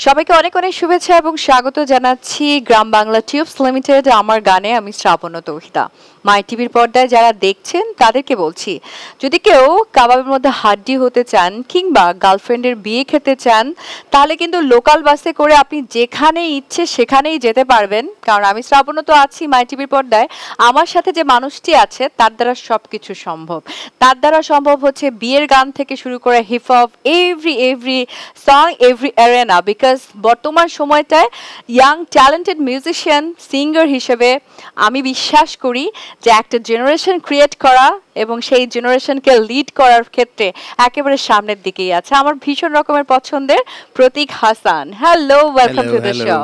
সবাইকে অনেক অনেক শুভেচ্ছা এবং স্বাগত জানাচ্ছি গ্রাম বাংলা টিউবস লিমিটেড আমার গানে। আমি শ্রাবণ তৌহিদা। মাই টিভির পর্দায় যারা দেখছেন তাদেরকে বলছি, যদি কেউ কাবাবের মধ্যে হাড্ডি হতে চান কিংবা গার্লফ্রেন্ডের বিয়ে খেতে চান, তাহলে কিন্তু লোকাল বাসে করে আপনি যেখানে ইচ্ছে সেখানেই যেতে পারবেন। কারণ আমি শ্রাবণ তো আছি মাই টিভির পর্দায়, আমার সাথে যে মানুষটি আছে তার দ্বারা সব কিছু সম্ভব। তার দ্বারা সম্ভব হচ্ছে বিয়ের গান থেকে শুরু করে hip hop, every song, every arena. Because বর্তমান সময়টায় ইয়াং ট্যালেন্টেড মিউজিশিয়ান সিঙ্গার হিসেবে আমি বিশ্বাস করি যে একটা জেনারেশন ক্রিয়েট করা এবং সেই জেনারেশনকে লিড করার ক্ষেত্রে একেবারে সামনের দিকেই আছে আমার ভীষণ রকমের পছন্দের Pratik Hasan. Hello, welcome to the show.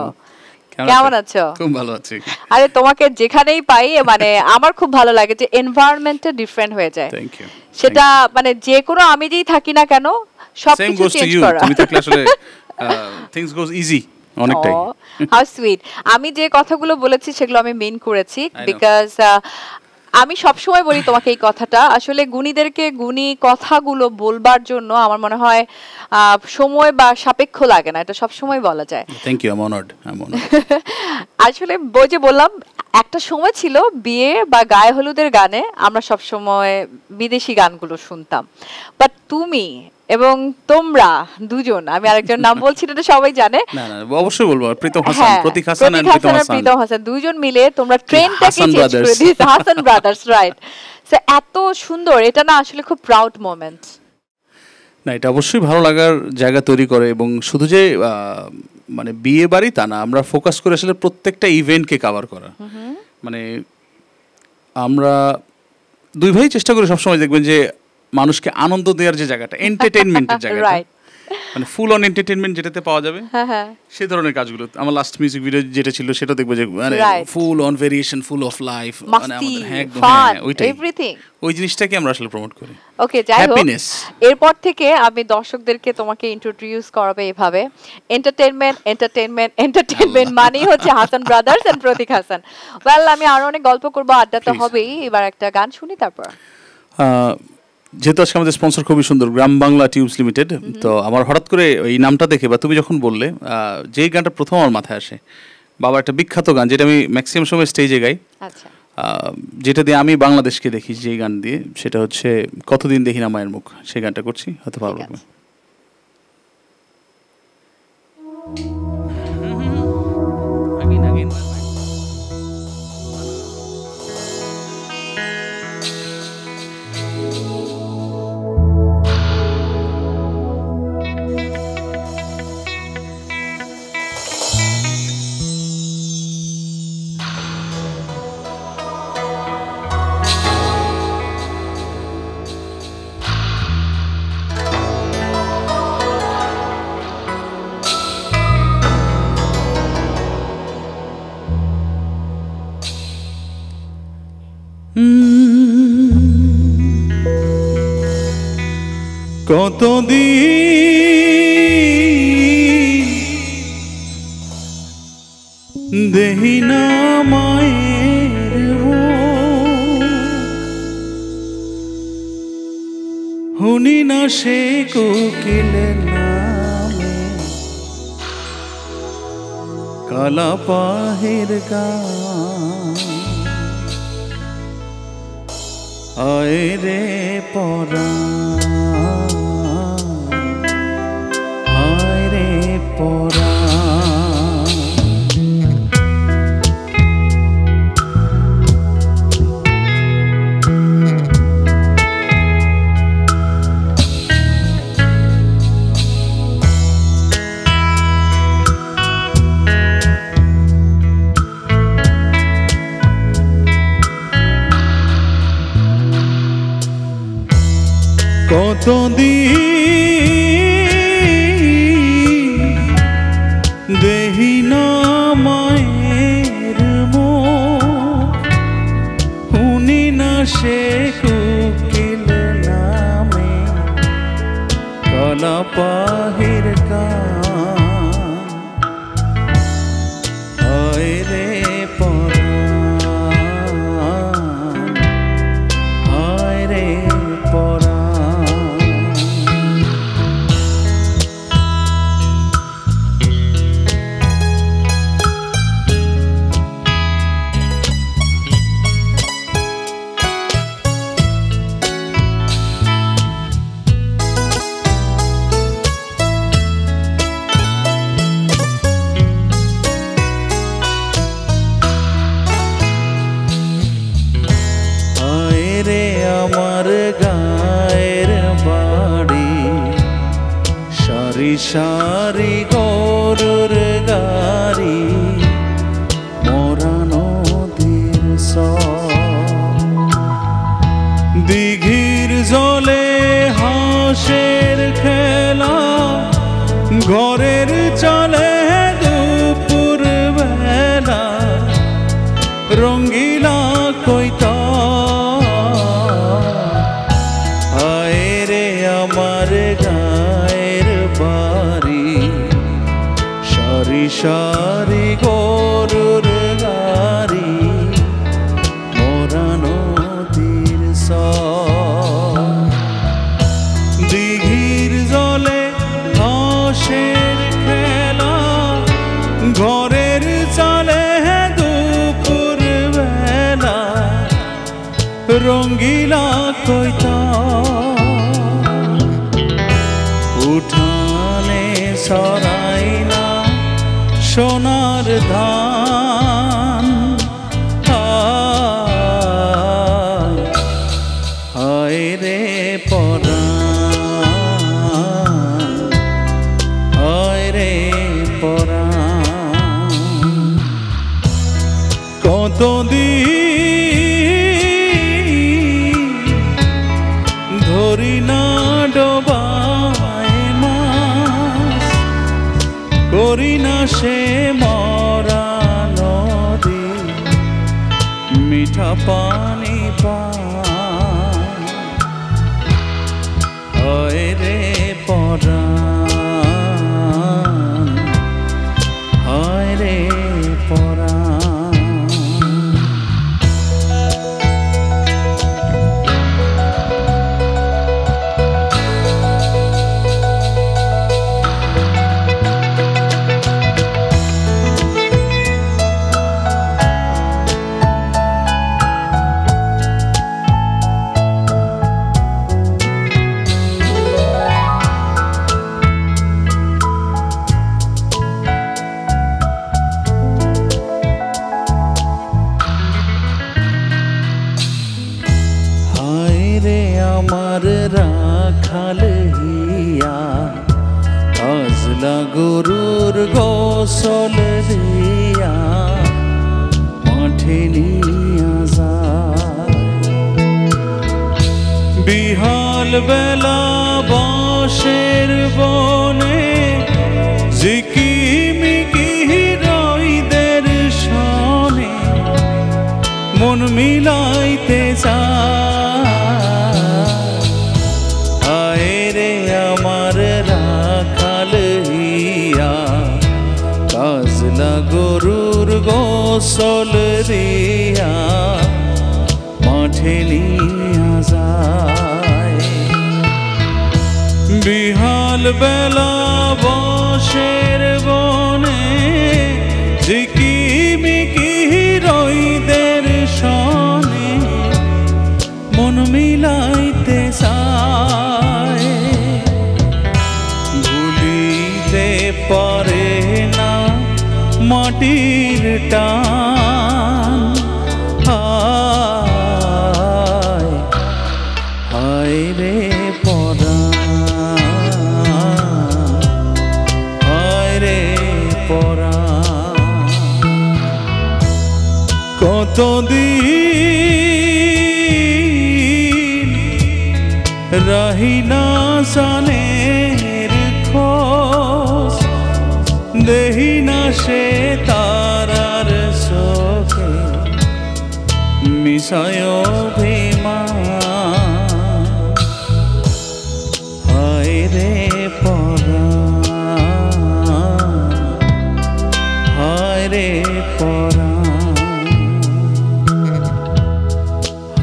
কেমন আছো? খুব ভালো আছি। আরে তোমাকে যেখানেই পাই মানে আমার খুব ভালো লাগে যে এনভায়রনমেন্টটা ডিফারেন্ট হয়ে যায়। Thank you. সেটা মানে যে কোনো আমি যেই থাকি না কেন সবকিছু চেঞ্জ করা। তুমি থাকলে আসলে things goes easy অনেকটাই। How sweet. আমি যে কথাগুলো বলেছি সেগুলো আমি মেইন করেছি বিকজ আমি সবসময় বলি তোমাকে এই কথাটা, আসলে গুণীদেরকে গুণী কথাগুলো বলবার জন্য আমার মনে হয় সময় বা সাপেক্ষ লাগে না, এটা সবসময় বলা যায়। Thank you, I am honoured. আসলে বই যে বললাম, একটা সময় ছিল বিয়ে বা গায়ে হলুদের গানে আমরা সবসময় বিদেশি গানগুলো শুনতাম, বাট তুমি এবং তোমরা দুজন, আমি আরেকজন নাম বলছি না সবাই জানে, না না অবশ্যই বলবো, প্রীতম হাসান, প্রতীক হাসান এন্ড প্রীতম হাসান দুজন মিলে তোমরা ট্রেনটাকে চেঞ্জ করে দিয়েছো। Hasan brothers, right. সো এত সুন্দর, এটা না আসলে খুব প্রাউড মোমেন্ট। না, এটা অবশ্যই ভালো লাগার জায়গা তৈরি করে এবং শুধু যে মানে বিয়ে বাড়ি তা না, আমরা ফোকাস করে আসলে প্রত্যেকটা ইভেন্টকে কভার করা। মানে আমরা দুই ভাই চেষ্টা করি সবসময়, দেখবেন যে মানুষকে আনন্দ দেওয়ার যে জায়গাটা, এন্টারটেইনমেন্টের জায়গাটা, মানে ফুল অন এন্টারটেইনমেন্ট যেটাতে পাওয়া যাবে সেই ধরনের কাজগুলো। আমার লাস্ট মিউজিক ভিডিও যেটা ছিল সেটা দেখবো যে মানে full on variation, full of life, মানে আমাদের ওইটাই, এভরিথিং, ওই জিনিসটাকে আমরা আসলে প্রমোট করি। ওকে, যাই হোক, এরপর থেকে আমি দর্শকদেরকে তোমাকে ইন্ট্রোডিউস করাবে এভাবে, এন্টারটেইনমেন্ট মানেই হচ্ছে Hasan brothers and Pratik Hasan. Well, আমি আরো অনেক গল্প করবো, আড্ডা তো হবেই। এবার একটা গান শুনি তারপর। যেহেতু আজকে আমাদের স্পন্সর খুবই সুন্দর, গ্রাম বাংলা টিউবস লিমিটেড, তো আমার হঠাৎ করে এই নামটা দেখে বা তুমি যখন বললে, যেই গানটা প্রথম আমার মাথায় আসে, বাবা একটা বিখ্যাত গান যেটা আমি ম্যাক্সিমাম সময় স্টেজে গাই, আচ্ছা, যেটা দিয়ে আমি বাংলাদেশকে দেখি, যেই গান দিয়ে, সেটা হচ্ছে কতদিন দেখি না মায়ের মুখ। সেই গানটা করছি, হয়তো ভালো লাগবে। কতদিন দেহি না মায়ের হুনি না সে কোকিলের নামে, কালা পাহের গান, আয় রে পরাণ, আয় রে পরাণ। কতদিন দেহি না মায়ের মুখ, শুনি না সে কোকিল নামে, কালা পাহির গান, হায় রে পরাণ, হায় রে পরাণ। রে আমার গায়ের বাড়ি, সারি সারি গরুর গাড়ি, মরা নদীর দিঘির জলে হাঁসের খেলা, ঘরের চালে দুপুর বেলা, রঙ্গিলা কইতা আয় রে আমার গায়ের বাড়ি, সারি সারি গরুর গাড়ি, মরা নদীর দিঘির জলে হাঁসের খেলা, ঘরের চালে দুপুর বেলা, রঙ্গিলা কইতা উঠানে সরাই না সোনার ধান, হায় রে পরাণ, হায় রে পরাণ, কতদিন ধরি না ডোবায় মাছ, করি না সে মরা নদী, মিঠা পানি পান, হয় রে পরাণ, হয় রে পরাণ। আমার রাখাল হিয়া, কাজলা গরুর গোসল দিয়া, মাঠে নিয়া যায় বিহাল বেলা বাঁশের বনে, ঝিকিমিকি রইদের সনে, মন মিলাইতে আয় রে আমার রাখাল হিয়া, কাজলা গরুর গোসল দিয়া, মাঠে নিয়া যায় বিহাল বেলা বাঁশের বনে, ঝিকিমিকি রইদের সনে, মন মিলাইতে চায়, ভুলিতে পারে না মাটির টান, হায় হায় রে পরাণ, হায় রে পরাণ, কতদিন রহিনা সানের খোঁজ, দেহি না সে তারার চোখে, মিশায় অভিমান, হায় রে পরাণ, হায় রে পরাণ,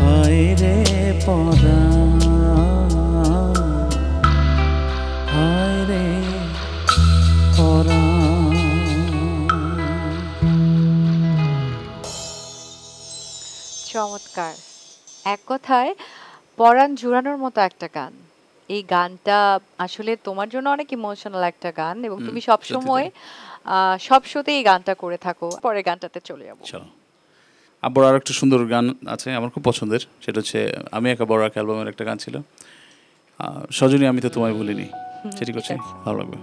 হায় রে পরাণ, হায় রে পরাণ। চমৎকার, এক কথায় পরাণ জুড়ানোর মতো একটা গান। এই গানটা আসলে তোমার জন্য অনেক ইমোশনাল একটা গান, এবং তুমি সবসময় সব শোতে এই গানটা করে থাকো। পরের গানটাতে চলে যাবো। আব্বুর আর একটা সুন্দর গান আছে আমার খুব পছন্দের, সেটা হচ্ছে আমি একা বড় এক অ্যালবামের একটা গান ছিল, সজনী আমি তো তোমায় ভুলিনি, সেটি করছি, ভালো লাগবে।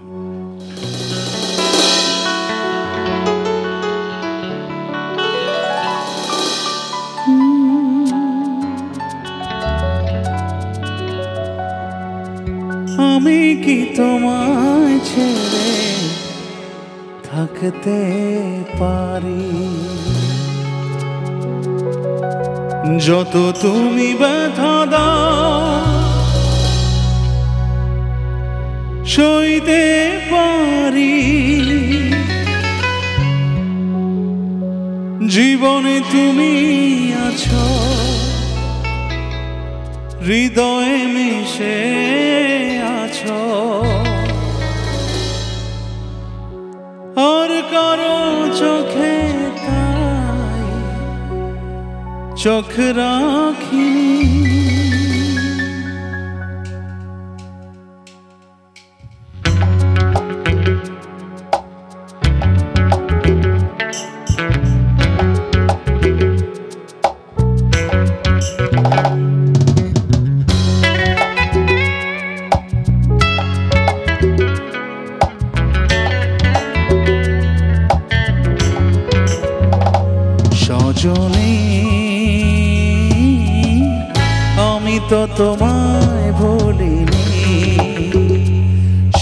আমি কি তোমায় ছেড়ে থাকতে পারি, যত তুমি ব্যথা দাও সইতে পারি, জীবনে তুমি আছো হৃদয়ে মিশে আছো, আর কারো চোখে তাই চোখ রাখি, সজনী আমি তো তোমায় ভুলিনি,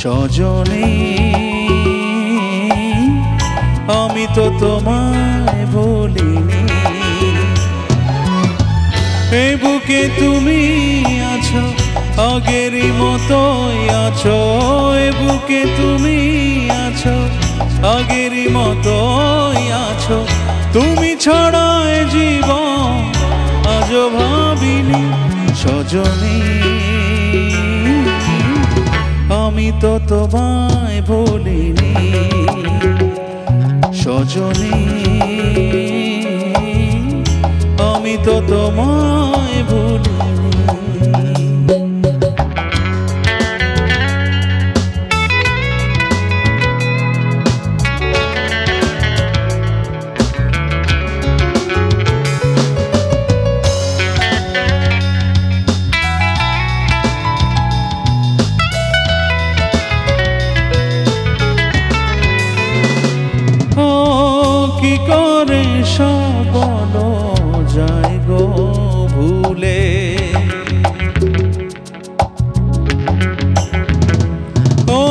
সজনী আমি তো তোমায় ভুলিনি, এই বুকে তুমি আছো আগেরই মতোই আছো, এই বুকে তুমি আছো আগেরই মতোই আছো, তুমি ছড়ায় জীবন আজও ভাবিনি, সজনী আমি তো তোমায় ভুলিনি, সজনী আমি তো তোমায় ভুলিনি। কি করে সব বলো যায় গো ভুলে, ও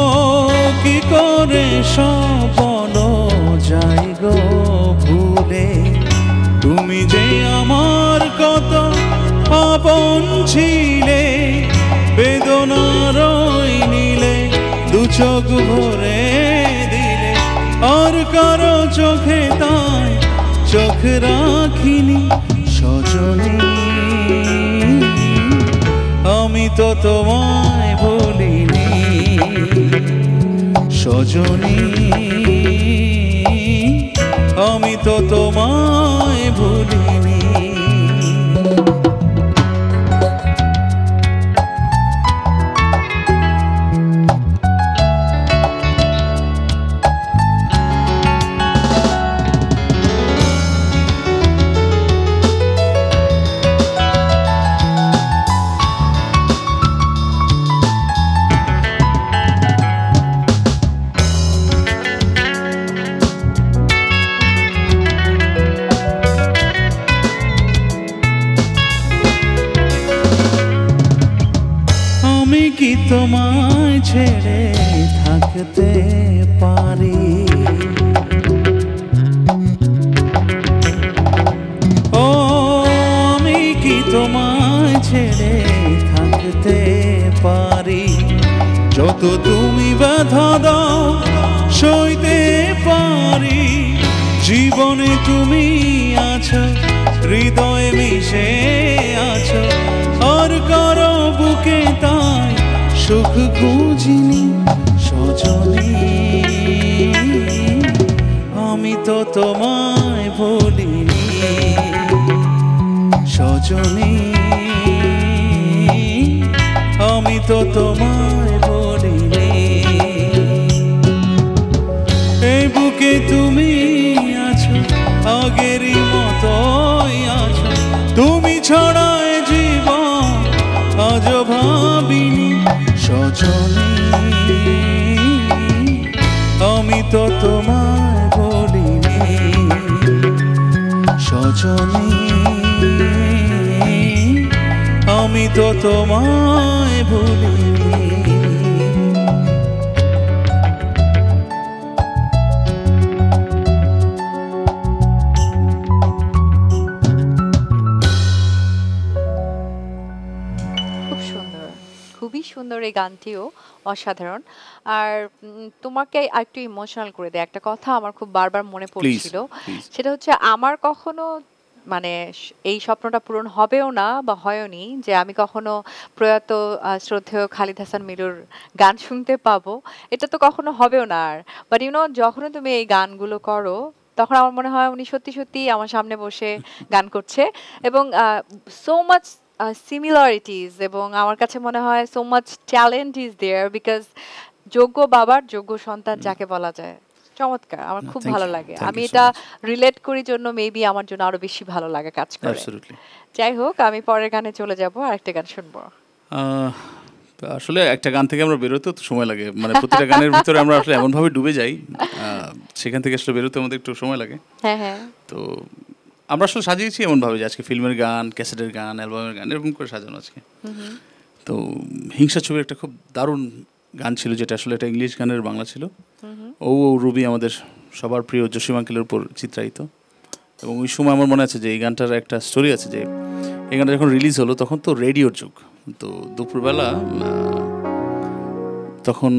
কি করে সব বলো যায় গো ভুলে, তুমি যে আমার কত আপন ছিলে, বেদনার নিলে দু চোখ ভরে দিলে, আর কারো চোখে তাই চোখ রাখিনি, সজনী আমি তো তোমায় ভুলিনি, সজনী আমি তো তোমায় ভুলিনি। আমি কি তোমায় ছেড়ে থাকতে পারি, ও আমি কি তোমায় ছেড়ে থাকতে পারি, যত তুমি ব্যথা দাও সইতে পারি, জীবনে তুমি আছো হৃদয়ে মিশে আছো, আর কারো বুকে তাই সুখ খুঁজিনি, সজনী আমি তো তোমায় ভুলিনি, সজনী আমি তো তোমায় ভুলিনি, এই বুকে তুমি আছো আগেরই মতো ছড়ায় জীবন আজ ভাবিনি সজনী আমি তো তোমায় বলিনি সজনী আমি তো তোমায় বলিনি। খুবই সুন্দর এই গানটিও অসাধারণ। আর তোমাকে একটু ইমোশনাল করে দেয় একটা কথা আমার খুব বারবার মনে পড়ছিল, সেটা হচ্ছে আমার কখনো মানে এই স্বপ্নটা পূরণ হবেও না বা হয়নি যে আমি কখনো প্রয়াত শ্রদ্ধেয় খালিদ হাসান মিলুর গান শুনতে পাবো, এটা তো কখনো হবেও না। আর বাট ইউ নো যখনই তুমি এই গানগুলো করো তখন আমার মনে হয় উনি সত্যি সত্যি আমার সামনে বসে গান করছে এবং সো মাচ সিমিলারিটিস, এবং আমার কাছে মনে হয় so much talent is there because যোগ্য বাবার যোগ্য সন্তান যাকে বলা যায়। চমৎকার, আমার খুব ভালো লাগে। আমি এটা রিলেট করি জন্য মেবি আমার জন্য আরো বেশি ভালো লাগে কাজ করে। যাই হোক, আমি পরের গানে চলে যাব, আরেকটা গান শুনবো। আসলে একটা গান থেকে আমরা বেরোতে তো সময় লাগে, মানে প্রতিটা গানের ভিতরে আমরা আসলে এমন ভাবে ডুবে যাই, সেখান থেকে আসলে বেরোতে আমাদের একটু সময় লাগে। হ্যাঁ হ্যাঁ, তো আমরা আসলে সাজিয়েছি এমন ভাবে যে আজকে ফিল্মের গান, ক্যাসেটের গান, অ্যালবামের গান এরকম করে সাজানো আজকে। তো হিংসা ছবির একটা খুব দারুণ গান ছিল, যেটা আসলে একটা ইংলিশ গানের বাংলা ছিল। ও রুবি আমাদের সবার প্রিয় জসিম আঙ্কেলের উপর চিত্রায়িত, এবং ওই সময় আমার মনে আছে যে এই গানটার একটা স্টোরি আছে, যে এই গানটা যখন রিলিজ হলো তখন তো রেডিওর যুগ, তো দুপুরবেলা তখন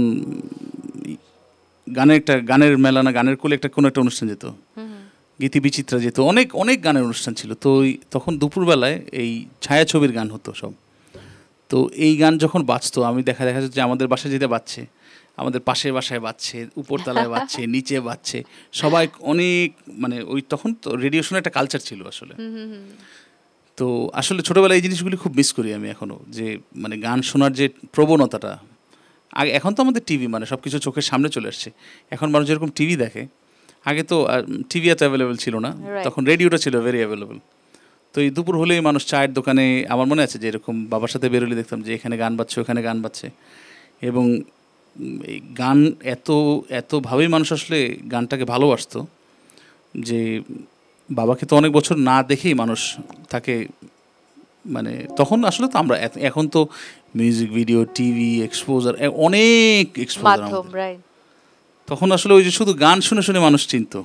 গানের মেলা না গানের কোলে কোনো একটা অনুষ্ঠান যেত, গীতি বিচিত্রা যেত, অনেক অনেক গানের অনুষ্ঠান ছিল। তো তখন দুপুরবেলায় এই ছায়াছবির গান হতো সব। তো এই গান যখন বাজতো আমি দেখা যাচ্ছে যে আমাদের বাসায় যেতে বাজছে, আমাদের পাশের বাসায় বাজছে, উপরতলায় বাজছে, নিচে বাজছে, সবাই অনেক মানে ওই তখন তো রেডিও শোনার একটা কালচার ছিল আসলে। তো আসলে ছোটোবেলায় এই জিনিসগুলি খুব মিস করি আমি এখনও, যে মানে গান শোনার যে প্রবণতাটা আগে, এখন তো আমাদের টিভি মানে সব কিছু চোখের সামনে চলে আসছে, এখন মানুষ যেরকম টিভি দেখে, আগে তো টিভি এত অ্যাভেলেবেল ছিল না, তখন রেডিওটা ছিল ভেরি অ্যাভেলেবেল। তো এই দুপুর হলেই মানুষ চায়ের দোকানে, আমার মনে আছে যে এরকম বাবার সাথে বেরোলে দেখতাম যে এখানে গান বাজছে, ওখানে গান বাজছে, এবং এই গান এতভাবেই মানুষ আসলে গানটাকে ভালোবাসতো যে বাবাকে তো অনেক বছর না দেখেই মানুষ তাকে মানে তখন আসলে তো আমরা এখন তো মিউজিক ভিডিও, টিভি, এক্সপোজার, অনেক এক্সপোজার, তখন আসলে ওই যে শুধু গান শুনে শুনে মানুষ চিনতো।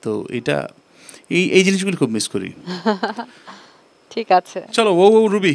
তো এটা এই জিনিসগুলো খুব মিস করি। ঠিক আছে, চলো ও রুবি।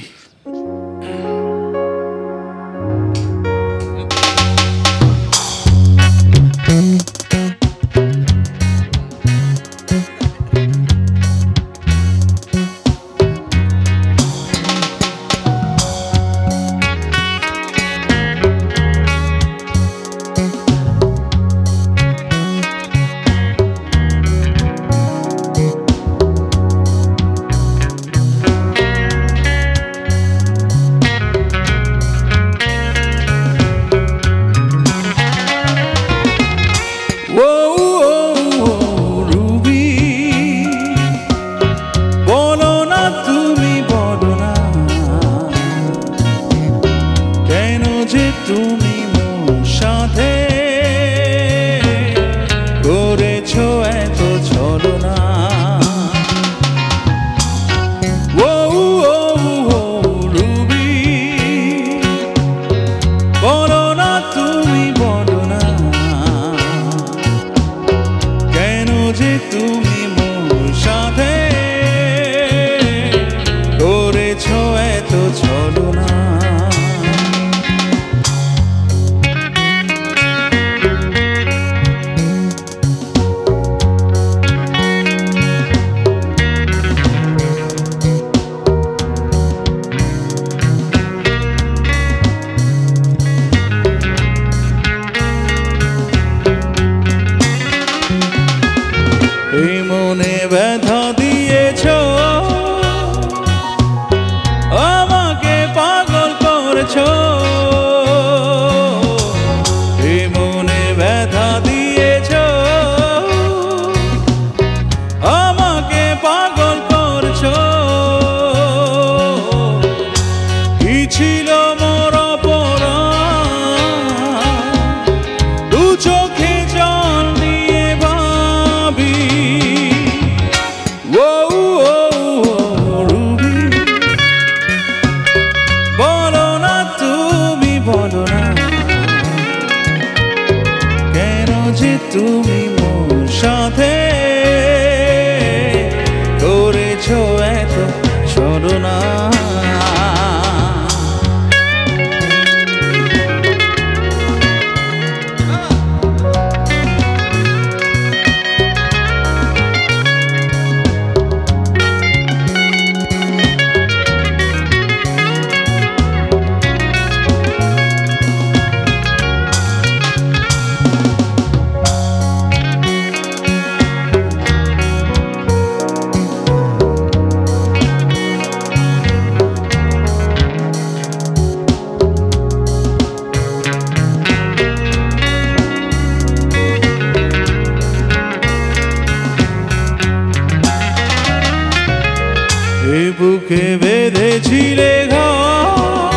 বেঁধেছিলে ঘর,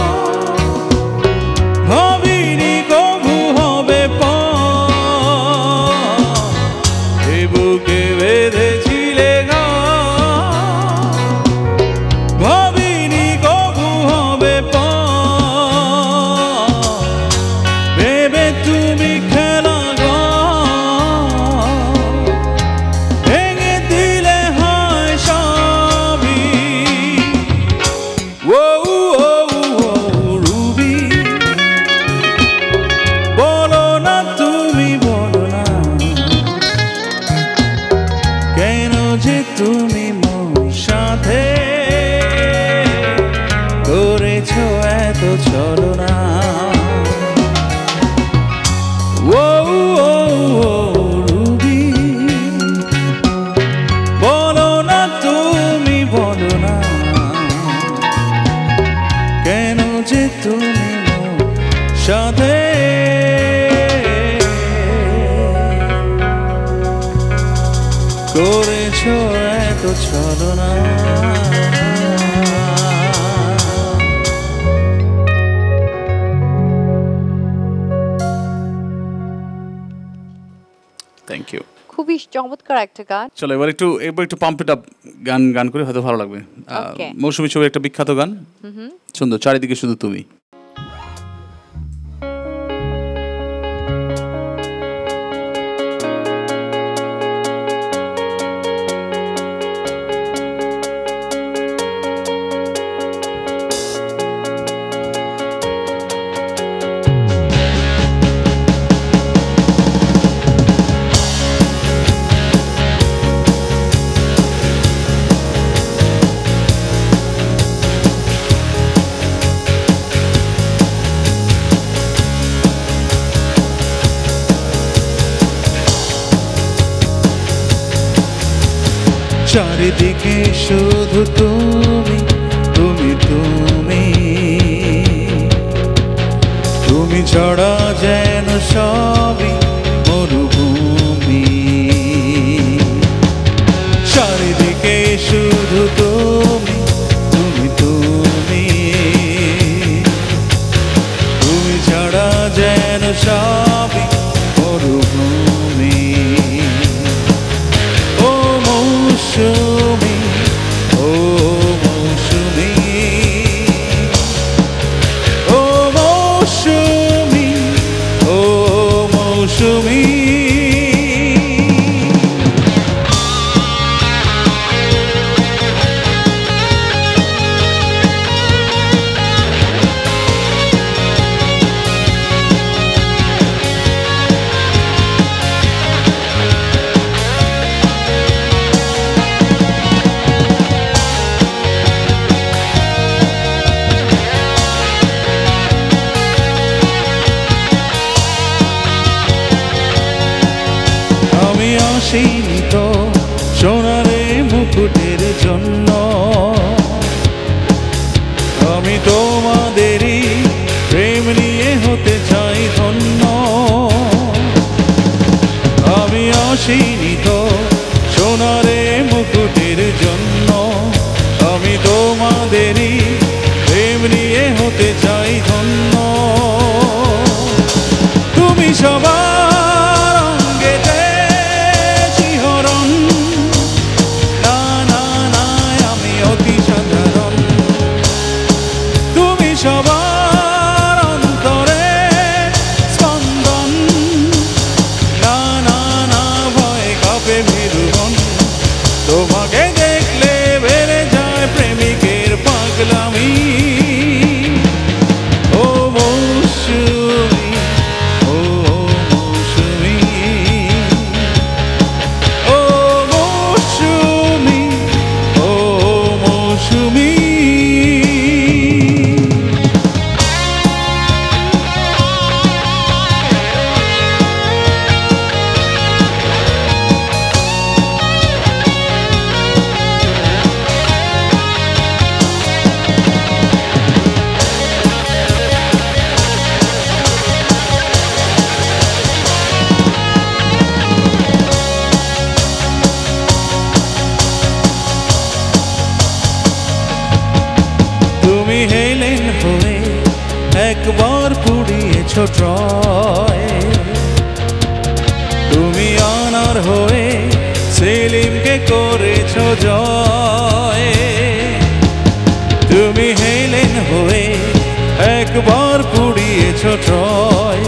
ভাবিনি কবু হবে পর। এ বুকে বেঁধেছিলে ঘর, ভাবিনি কবু হবে পর। ভেবে তুমি খেলা ঘর, ভেঙে দিলে হয় সবই। ও রুবি, বলো না তুমি বলো না, কেন যে তুমি মোর সাথে করেছো এত ছলনা। ও রুবি, বলো না তুমি বলো না, কেন যে তুমি মোর সাথে করেছো এত ছলনা। Thank you. খুবই চমৎকার একটা গান। চলো এবার একটু পাম্প ইট আপ গান করে হয়তো ভালো লাগবে। Okay. মৌসুমী ছবির একটা বিখ্যাত গান, সুন্দর, চারিদিকে শুধু তুমি। চারিদিকে শুধু তুমি তুমি তুমি, তুমি ছাড়া যেন সবই মরুভূমি। চারিদিকে শুধু তুমি তুমি তুমি, তুমি ছাড়া যেন সবই মরুভূমি। ও মৌসুমী, ও মৌসুমী, ও মৌসুমী, ও মৌসুমী। আসিনি তো সোনারে মুকুটের জন্য, আমি তোমাদেরই প্রেম নিয়ে হতে চাই ধন্য। আমি আসিনি তো সোনারে মুকুটের জন্য, আমি তোমাদেরই প্রেম নিয়ে হতে চাই ধন্য। তুমি সবার অঙ্গেতে শিহরণ, না না না আমি অতি সাধারণ। তুমি সবার একবার পুড়িয়েছ ট্রয়। তুমি অনার হয়ে সেলিমকে করেছ জয়। তুমি হেলেন হয়ে একবার পুড়িয়েছ ট্রয়।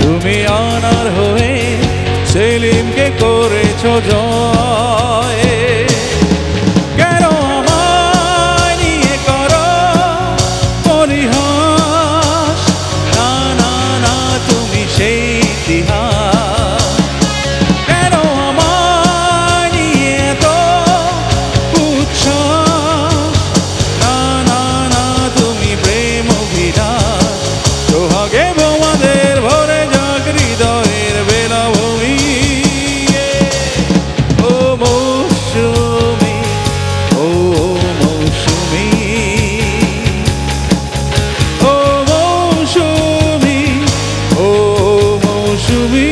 তুমি অনার হয়ে সেলিমকে করেছ জয়। কেন আমায় নিয়ে করো পরিহাস? না না না, তুমি সেই ইতিহাস। কেন আমায় নিয়ে তো উচ্ছ্বাস? না না না, তুমি প্রেম অভিলাষ। সোহাগে বোমাদের ভরে যাক হৃদয়ের বেলাভূমি। ও মৌসুমী, ও মৌসুমী, ও মৌসুমী, ও মৌসুমী।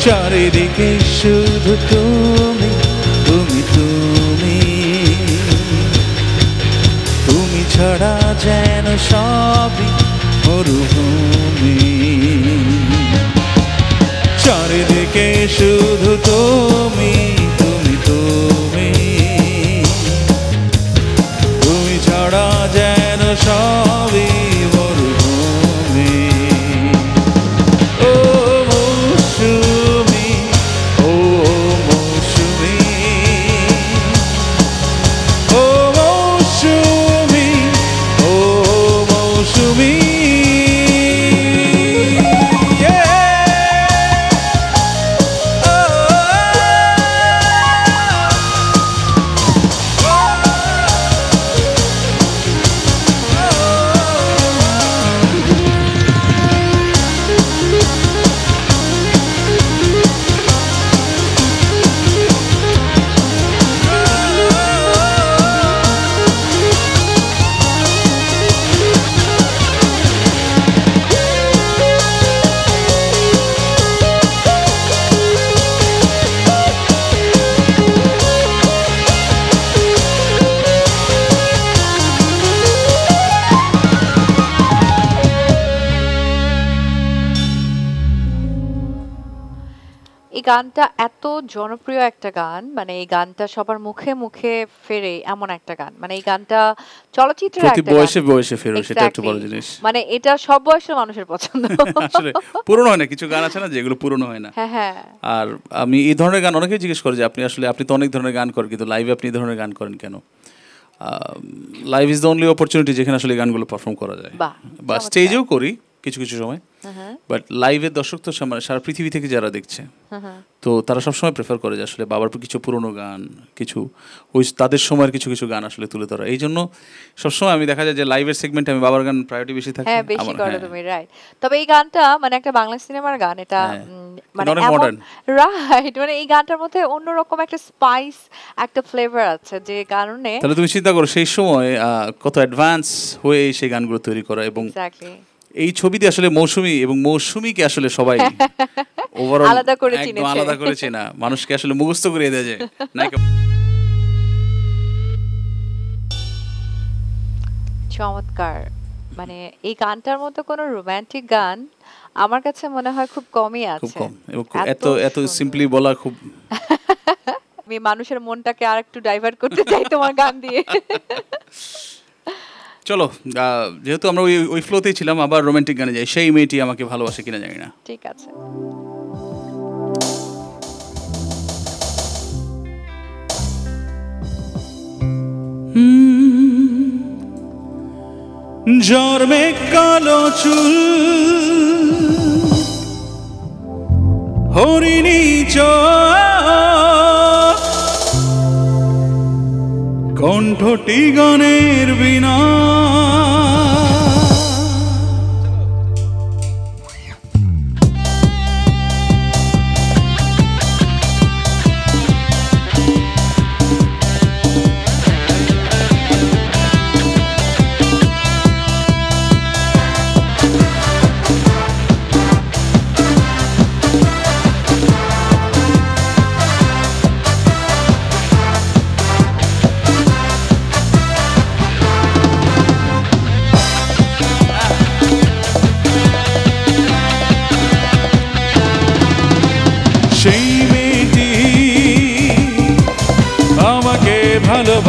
চারিদিকে শুধু তুমি, তুমি তুমি, তুমি ছাড়া যেন সবই মরুভূমি। চারিদিকে শুধু তুমি, তুমি তুমি, তুমি ছাড়া যেন সবই মরুভূমি। ও মৌসুমী, ও মৌসুমী, ও মৌসুমী, ও মৌসুমী। এই গানটা এত জনপ্রিয় একটা গান, মানে এই গানটা সবার মুখে মুখে ফেরে এমন একটা গান, মানে এই গানটা চলচ্চিত্রের প্রতি একটা বয়সে গান। বয়সে ফেরো, সেটা একটা বড় Exactly. জিনিস। মানে এটা সব বয়সের মানুষের পছন্দ। আসলে পুরনো হয় না, কিছু গান আছে না যেগুলো পুরনো হয় না। হ্যাঁ হ্যাঁ, আর আমি এই ধরনের গান অনেকেই জিজ্ঞেস করে যে আপনি তো অনেক ধরনের গান করেন, কিন্তু লাইভে আপনি এই ধরনের গান করেন কেন? Live is the only opportunity যেখানে আসলে এই গানগুলো পারফর্ম করা যায়। বাহ, বা চমৎকার। স্টেজেও করি কিছু কিছু সময়, বাট লাইভের দর্শক তো সারা পৃথিবী থেকে যারা দেখছে, তো তারা সবসময় প্রেফার করে যে আসলে বাবার কিছু পুরনো গান, কিছু ওই তাদের সময়ের কিছু কিছু গান আসলে তুলে ধরা। এই জন্য সবসময় আমি দেখা যায় যে লাইভের সেগমেন্টে আমি বাবার গান প্রায়োরিটি বেশি থাকে। হ্যাঁ বেশি করো তুমি, রাইট। তবে এই গানটা মানে একটা বাংলা সিনেমার গান, এটা হ্যাঁ, মানে অনেক modern। রাইট, মানে এই গানটার মধ্যে অন্যরকম একটা স্পাইস, একটা ফ্লেভার আছে যে কারণে। তাহলে তুমি চিন্তা করো সেই সময় কত অ্যাডভান্স হয়ে সেই গানগুলো তৈরি করা, এবং এক্স্যাক্টলি এই ছবিতে আসলে মৌসুমী এবং মৌসুমীকে আসলে সবাই ওভারঅল আলাদা করে একদম চিনেছে। আলাদা করেছে না, মানুষকে আসলে মুখস্থ করে দেয়া যায় নায়িকা। চমৎকার, মানে এই গানটার মতো কোনো রোমান্টিক গান আমার কাছে মনে হয় খুব কমই খুব আছে। কম, এবং এত এত সুন্দর। সিম্পলি বলা খুব। আমি মানুষের মনটাকে আরেকটু ডাইভার্ট করতে চাই তোমার গান দিয়ে। চলো, যেহেতু আমরা ওই ফ্লোতেই ছিলাম, আবার রোমান্টিক গানে যাই। সেই মেয়েটি আমাকে ভালোবাসে কিনা জানি না। ঠিক আছে। জন্মে কালো চুল, হরিণী চোখ, কণ্ঠটি গানের বিনা।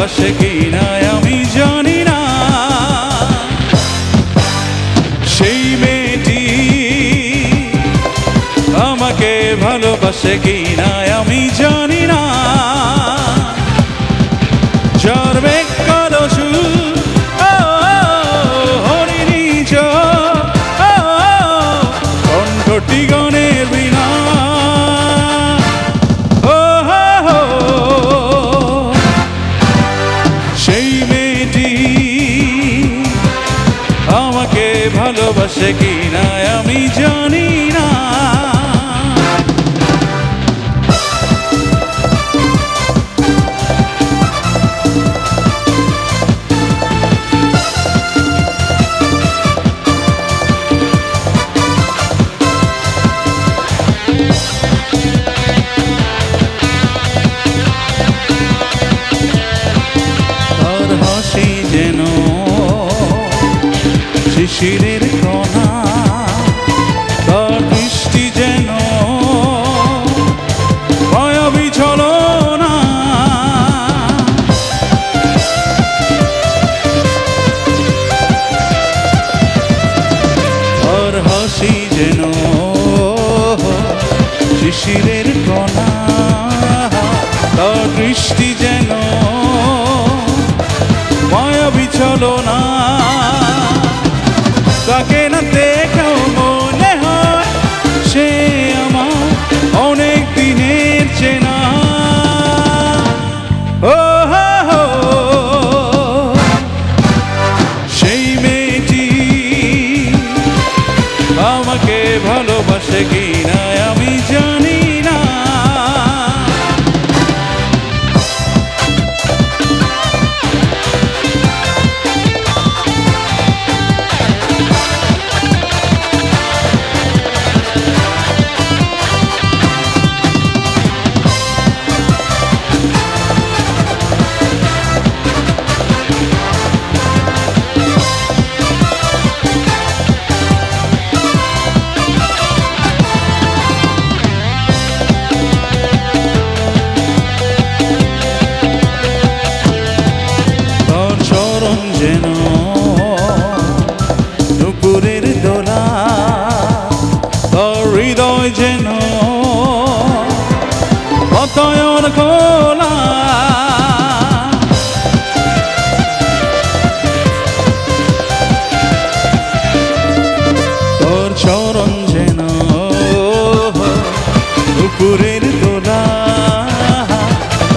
ভালোবাসে কিনা আমি জানি না, সেই মেয়েটি আমাকে ভালোবাসে কিনা আমি জানি না। যার বেকালো চুল হরিণী কণ্ঠটি গানের বিনা, সেই মেয়েটি আমাকে ভালোবাসে কিনা আমি জানি না। তার হাসি যেন শিশিরের কণা, তার দৃষ্টি যেন মায়াবী ছলনা, তার হাসি যেন শিশিরের কণা, তার দৃষ্টি যেন মায়াবী ছলনা। তাকে না দেখেও মনে হয় সে আমার অনেক দিনের চেনা। ও সেই মেয়েটি আমাকে ভালোবাসে কিনা আমি জানি না। যেন দুপুরের দোলা, তোর হৃদয় যেন বাতায়ন খোলা, তোর চরণ যেন দুপুরের দোলা,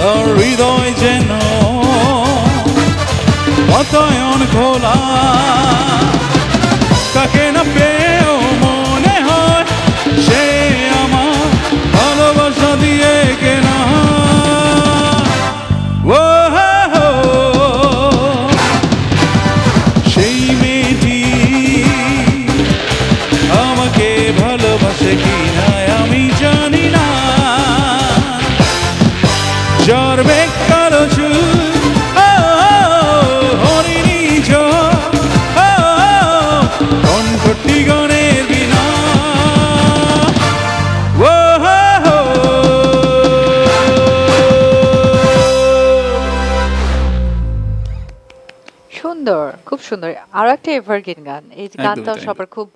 তোর হৃদয় যেন বাতায়ন খোলা। তাকে না পেয়েও মনে হয় সে আমার ভালোবাসা দিয়ে কেনা। ও সেই মেয়েটি আমাকে ভালোবাসে কিনা আমি জানি না। যার বেকালো চুল কণ্ঠটি গানের বিনা, সুন্দর, খুব সুন্দর। আরো একটা এভারগ্রিন গান, এই গানটাও সবার খুব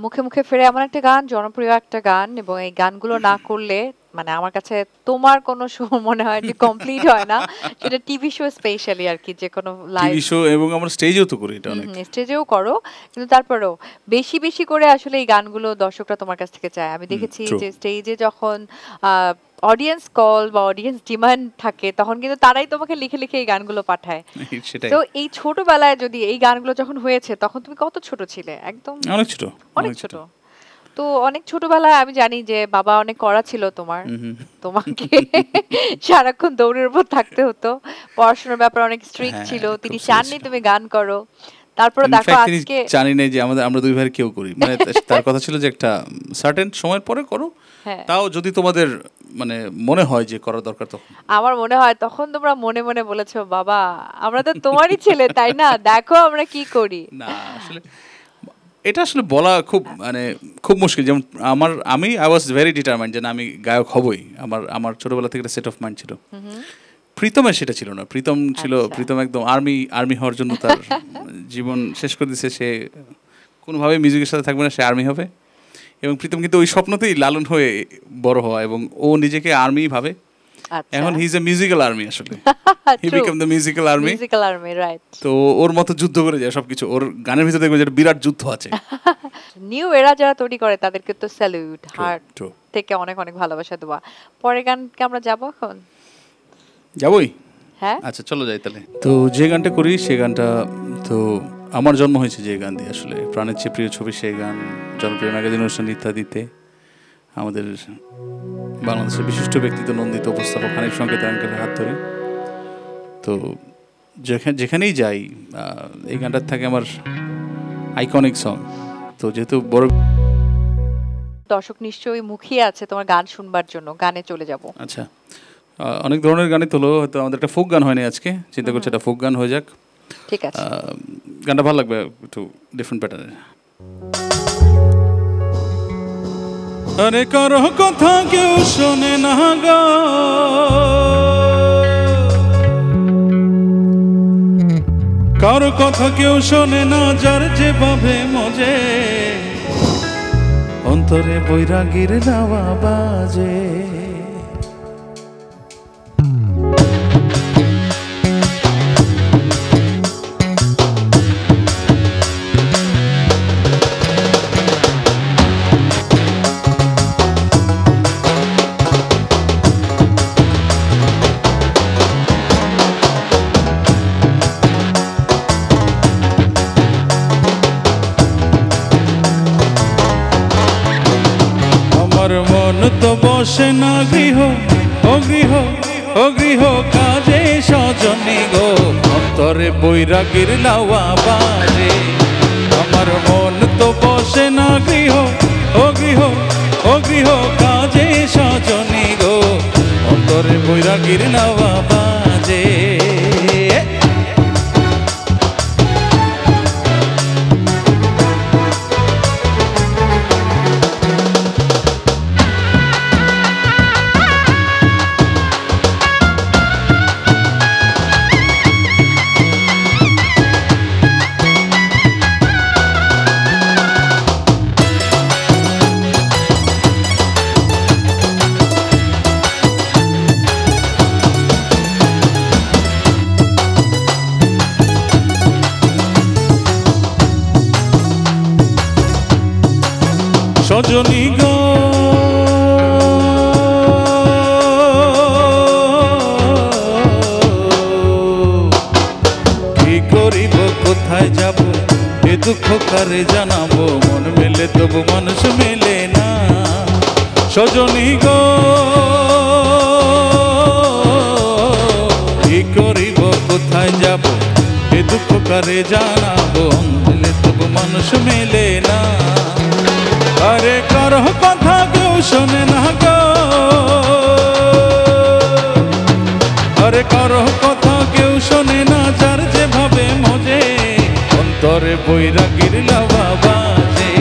মুখে মুখে ফেরে এমন একটা গান, জনপ্রিয় একটা গান, এবং এই গানগুলো না করলে মানে আমার কাছে তোমার কোনো শো মনে হয় যে কমপ্লিট হয় না, যেটা টিভি শো স্পেশালি আর কি, যে কোনো লাইভ শো, এবং আমরা স্টেজেও তো করি, এটা অনেক স্টেজেও করো, কিন্তু তারপরেও বেশি বেশি করে আসলে এই গানগুলো দর্শকরা তোমার কাছ থেকে চায়। আমি দেখেছি যে স্টেজে যখন অডিয়েন্স কল বা অডিয়েন্স ডিমান্ড থাকে তখন কিন্তু তারাই তোমাকে লিখে লিখে এই গানগুলো পাঠায়। তো এই ছোটবেলায় যদি এই গানগুলো যখন হয়েছে তখন তুমি কত ছোট ছিলে? একদম অনেক ছোট, অনেক ছোট। তো অনেক ছোটবেলায় আমি জানি যে বাবা অনেক কড়া ছিল তোমার, তোমাকে সারাক্ষণ দৌড়ের উপর থাকতে হতো, পড়াশোনার ব্যাপারে অনেক স্ট্রিক্ট ছিল, তিনি চাননি তুমি গান করো। তারপর দেখো আজকে জানি না যে আমরা দুই ভাই কেউ করি, মানে তার কথা ছিল যে একটা সার্টেন সময়ের পরে করো, তাও যদি তোমাদের মানে মনে হয় যে করা দরকার তখন। আমার মনে হয় তখন তোমরা মনে মনে বলেছো বাবা আমরা তো তোমারই ছেলে তাই না, দেখো আমরা কি করি। না আসলে এটা আসলে বলা খুব মানে খুব মুশকিল। যেমন আমি আই ওয়াজ ভেরি ডিটারমাইন্ড যে আমি গায়ক হবই, আমার ছোটবেলা থেকে একটা সেট অফ মাইন্ড ছিল। প্রীতমের সেটা ছিল না। প্রীতম ছিল, আচ্ছা। প্রীতম একদম আর্মি হওয়ার জন্য তার জীবন শেষ করে দিচ্ছে। সে কোনোভাবে মিউজিকের সাথে থাকবে না, সে আর্মি হবে। এবং প্রীতম কিন্তু ওই স্বপ্নতেই লালন হয়ে বড় হওয়া, এবং ও নিজেকে আর্মি ভাবে। আচ্ছা। এখন he is a musical army আসলে। He became the musical army. Musical army, right. তো ওর মতো যুদ্ধ করে যায় সবকিছু। ওর গানের ভিতরে দেখবেন যে বিরাট যুদ্ধ আছে। নিউ এরা যারা তৈরি করে তাদেরকে তো স্যালিউট, হার্ট true. থেকে অনেক অনেক ভালোবাসা দেওয়া। পরের গানকে আমরা যাবো এখন। যাবই? হ্যাঁ, আচ্ছা চলো যাই তাহলে। তো যে গানটা করি সেই গানটা তো আমার জন্ম হয়েছে যে গান দিয়ে আসলে, প্রাণের চেয়ে প্রিয় ছবি সেই গান, জনপ্রিয় ম্যাগাজিন অনুষ্ঠান ইত্যাদিতে আমাদের বাংলাদেশের বিশিষ্ট ব্যক্তিত্ব নন্দিত উপস্থাপক হানিফ সংকেত আঙ্কেলের হাত ধরে। তো যেখানেই যাই এই গানটার থাকে আমার আইকনিক সং। তো যেহেতু বড় দর্শক নিশ্চয়ই মুখিয়ে আছে তোমার গান শুনবার জন্য, গানে চলে যাব। আচ্ছা, অনেক ধরনের গানই তোলো, হয়তো আমাদের একটা ফোক গান হয়নি আজকে, চিন্তা করছি একটা ফোক গান হয়ে যাক। ঠিক আছে, গানটা ভালো লাগবে, একটু ডিফারেন্ট প্যাটার্নের। আরে কারো কথা কেউ শোনে না গো, কারো কথা কেউ শোনে না, যার যেভাবে মজে অন্তরে বৈরাগীর নাওয়া বাজে। মন তো বসে না গৃহ, ও গৃহ, ও গৃহ কাজে সজনী গো, অন্তরে বৈরাগীর লাওয়া বাজে। আমার মন তো বসে না গৃহ, ও গৃহ, ও গৃহ কাজে সজনী গো, অন্তরে বৈরাগীর লাওয়া বাজে। সজনী গো কি করিব, কোথায় যাব, এ দুঃখ কারে জানাবো, মন মেলে তবু মানুষ মেলে না। সজনী গো কি করিব, কোথায় যাব, এ দুঃখ কারে জানাবো, মন মেলে তবু মানুষ মেলে না। আরে কারো কথা কেউ শোনে না গো, আরে কারো কথা কেউ শোনে না, যার যেভাবে মজে অন্তরে বৈরাগীর লাওয়া বাজে।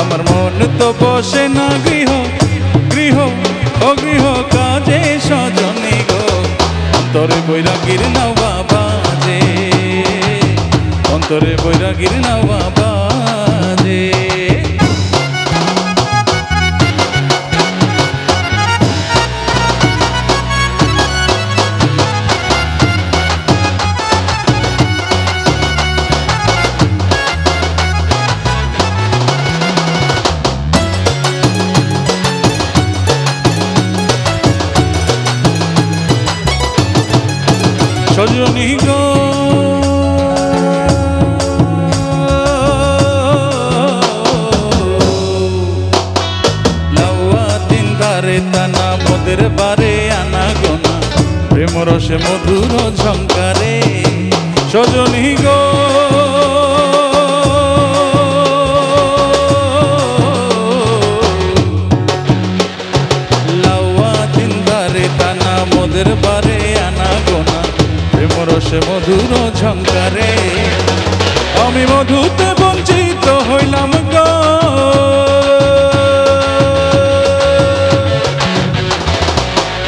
আমার মন তো বসে না গৃহ, গৃহ, ও গৃহ কাজে সজনী গো, অন্তরে বৈরাগীর লাওয়া বাজে, অন্তরে বৈরাগীর লাওয়া বাজে। সজনী গো লাওয়া দিন ধারে টানা, মোদের বারে আনা গোনা, প্রেম রসে মধুর ঝঙ্কারে। সজনী গো লাওয়া দিন ধারে টানা, মোদের বারে আনা গোনা, প্রেম রসে মধুর ঝঙ্কারে। আমি মধুতে বঞ্চিত হইলাম গো,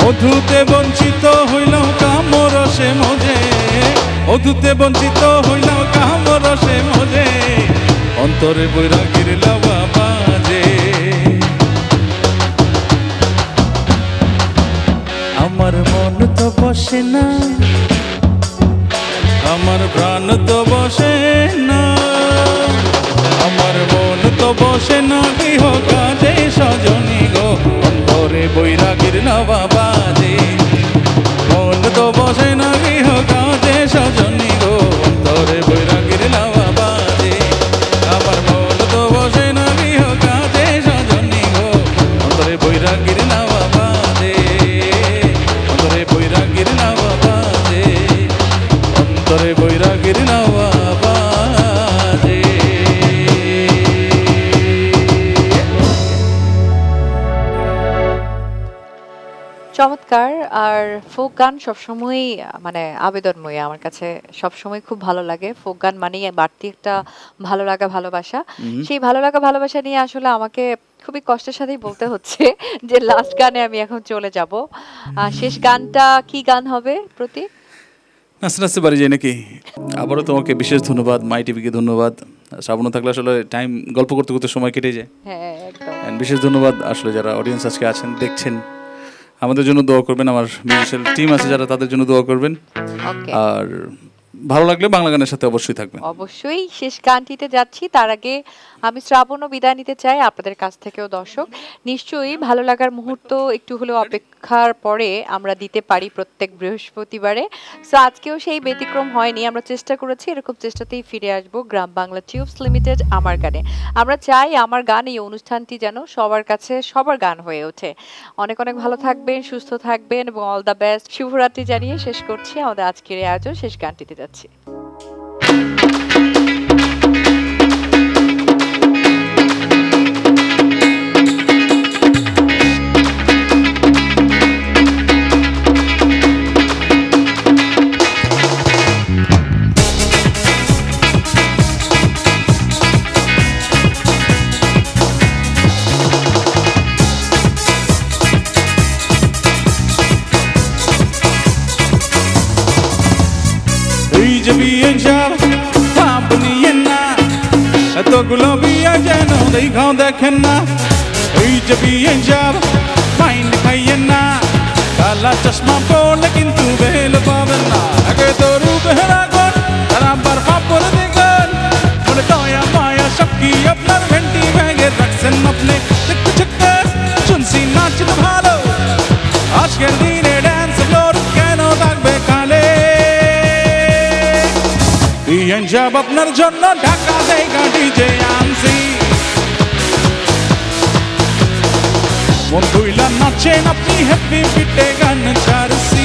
মধুতে বঞ্চিত হইলাম। মধুতে বঞ্চিত হইলাম কাম রসে মজে অন্তরে বৈরাগীর লাভা বাজে আমার মন তো বসে না আমার প্রাণ তো বসে না আমার মন তো বসে না গৃহ কাজে সজনী গো অন্তরে বৈরাগীর লাভা বাজে মন তো বসে না গৃহ কাজে সজনী গো অন্তরে বৈরাগীর লাভা বাজে আমার মন তো বসে না গৃহ কাজে সজনী গো অন্তরে বৈরাগীর লাভা বাজে অন্তরে বৈরাগীর লাভা বাজে অন্তরে বৈরাগীর লাভা বাজে চমৎকার। আর ফোক গান সবসময়ই মানে আবেদনময়ী, আমার কাছে সবসময় খুব ভালো লাগে। ফোক গান মানেই বাড়তি একটা ভালো লাগা ভালোবাসা। সেই ভালো লাগা ভালোবাসা নিয়ে আসলে আমাকে খুবই কষ্টের সাথেই বলতে হচ্ছে যে লাস্ট গানে আমি এখন চলে যাব। শেষ গানটা কি গান হবে প্রতীক? নাচতে নাচতে পারি যাই নাকি? আবারও তোমাকে বিশেষ ধন্যবাদ, মাই টিভিকে ধন্যবাদ। শ্রাবণ থাকলে আসলে টাইম গল্প করতে করতে সময় কেটে যায়। হ্যাঁ একদম। বিশেষ ধন্যবাদ আসলে যারা অডিয়েন্স আজকে আছেন দেখছেন, আমাদের জন্য দোয়া করবেন, আমার মিউজিশিয়াল টিম আছে যারা তাদের জন্য দোয়া করবেন। আর ভালো লাগলে বাংলা গানের সাথে অবশ্যই থাকবেন। অবশ্যই শেষ গানটিতে যাচ্ছি, তার আগে আমি শ্রাবণও বিদায় নিতে চাই আপনাদের কাছ থেকেও। দর্শক নিশ্চয়ই ভালো লাগার মুহূর্ত একটু হলেও অপেক্ষার পরে আমরা দিতে পারি প্রত্যেক বৃহস্পতিবারে। সো আজকেও সেই ব্যতিক্রম হয়নি, আমরা চেষ্টা করেছি, এরকম চেষ্টাতেই ফিরে আসবো গ্রাম বাংলা টিউবস লিমিটেড আমার গানে। আমরা চাই আমার গান, এই অনুষ্ঠানটি যেন সবার কাছে সবার গান হয়ে ওঠে। অনেক অনেক ভালো থাকবেন, সুস্থ থাকবেন এবং অল দ্য বেস্ট। শুভরাত্রি জানিয়ে শেষ করছি আমাদের আজকের আয়োজন। শেষ গানটিতে যাচ্ছি। এতগুলো বিয়ে যেন দেখাও দেখেন না, এই যে বিয়ে যাব মাইন্ড খাইয়েন না, কালা চশমা পড়লে কিন্তু বেল পাবেন না। আগে তো রূপ হেরাগন আর আবার পাপড় দেখেন, বলে দয়া মায়া সব কি আপনার ভেন্টি ব্যাগে রাখছেন আপনি। দেখতে দেখতে শুনছি নাচেন ভালো, আজকের দিনে ড্যান্স ফ্লোর কেন থাকবে কালে। বিয়ে যাব আপনার জন্য ঢাকা দেয় ডিজে আনছি, মন দুইলা নাচেন আপনি হ্যাপি পিটে গান ছাড়ছি।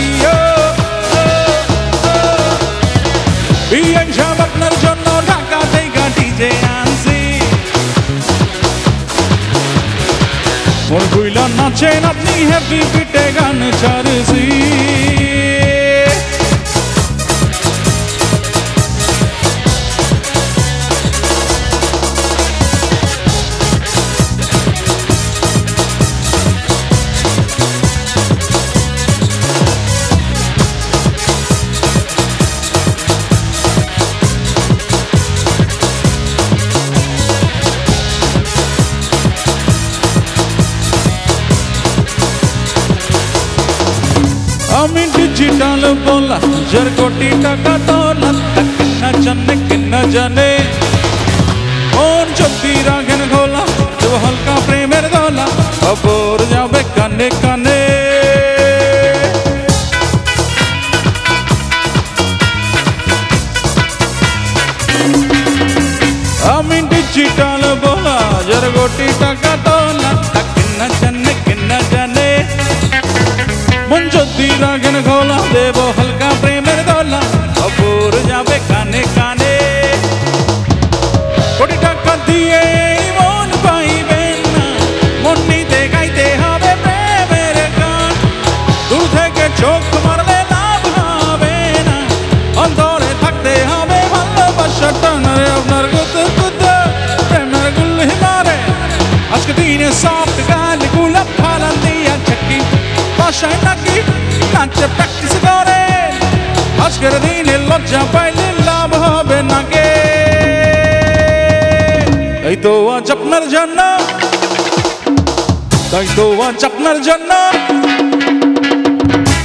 বিয়ে যাব আপনার জন্য ঢাকা দেয় ডিজে আনছি, মন দুইলা নাচেন আপনি হ্যাপি পিটে গান ছাড়ছি। আমি ডিজিটাল বলা যার কোটি টাকা তোলা, কেনা জানে মন যদি রাখেন ঘোলা, দেব হালকা প্রেমের দোলা, খবর যাবে কানে কানে। আমি ডিজিটাল বলা যার কোটি টাকা তোলা, কেনা জানে মন যদি রাখেন ঘোলা, দেব হালকা প্রেমের দোলা, খবর যাবে কানে কানে। কোটি টাকা দিয়ে মন পাইবেন না, মন নিতে গাইতে হবে প্রেমের গান। দূর থেকে চোখ মারলে লাভ হবে না, অন্তরে থাকতে হবে ভালোবাসা টানারে। আপনার গুতে গুতে প্রেমের গুলি মারে, আজকে দিনে সফট গান গুলা ফালান দিয়া চক্কি বাসায় নাকি নাচে প্র্যাকটিস করে। আজকের দিনে লজ্জা পাইলে লাভ হবে না গে এই তো আজ আপনার জন্য তাই তো আজ আপনার জন্য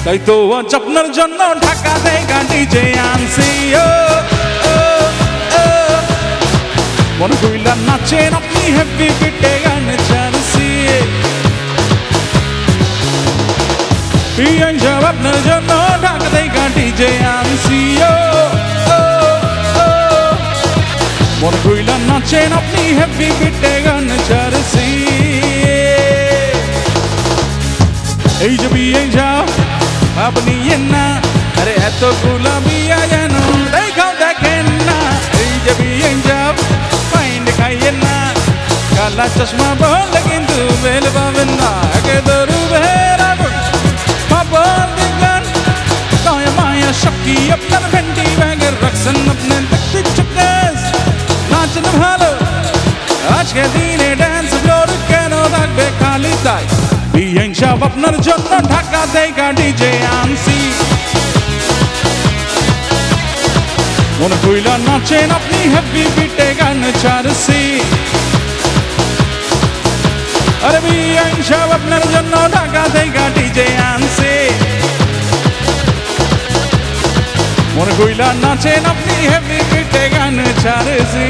তাই তো আজ আপনার জন্য ঢাকা থেকে ডিজে আনছি মন কইলা নাচেন আপনি হেভি বিটে গান ছাড়ছি পিয়ান যাব আপনার জন্য ঢাকা থেকে ডিজে আনছি মন কইলা নাচেন আপনি হেভি বিটে গান ছাড়ছি এই যে বিয়ে যাও আপনি না আরে এত গুলামিয়া যেন দেখাও দেখেন না এই যে বিয়ে যাও মাইন্ড খাইয়েন না কালা চশমা বলে কিন্তু বেল পাবেন না আগে দরু বেরাবো খবর দেখলেন দয়া মায়া শক্তি আপনার ভেন্টি ব্যাগের রাখছেন আপনি দেখতে চুকেস নাচেন ভালো আজকে দিনে ড্যান্স ফ্লোর কেন থাকবে খালি তাই বিয়ে সব আপনার জন্য ঢাকা থেকে ডিজে আনছি মনে কইলা নাচেন আপনি হেভি বিটে গান ছাড়ছি আরে বিয়ে সব আপনার জন্য ঢাকা থেকে ডিজে আনছি মনে কইলা নাচেন আপনি হেভি বিটে গান ছাড়ছি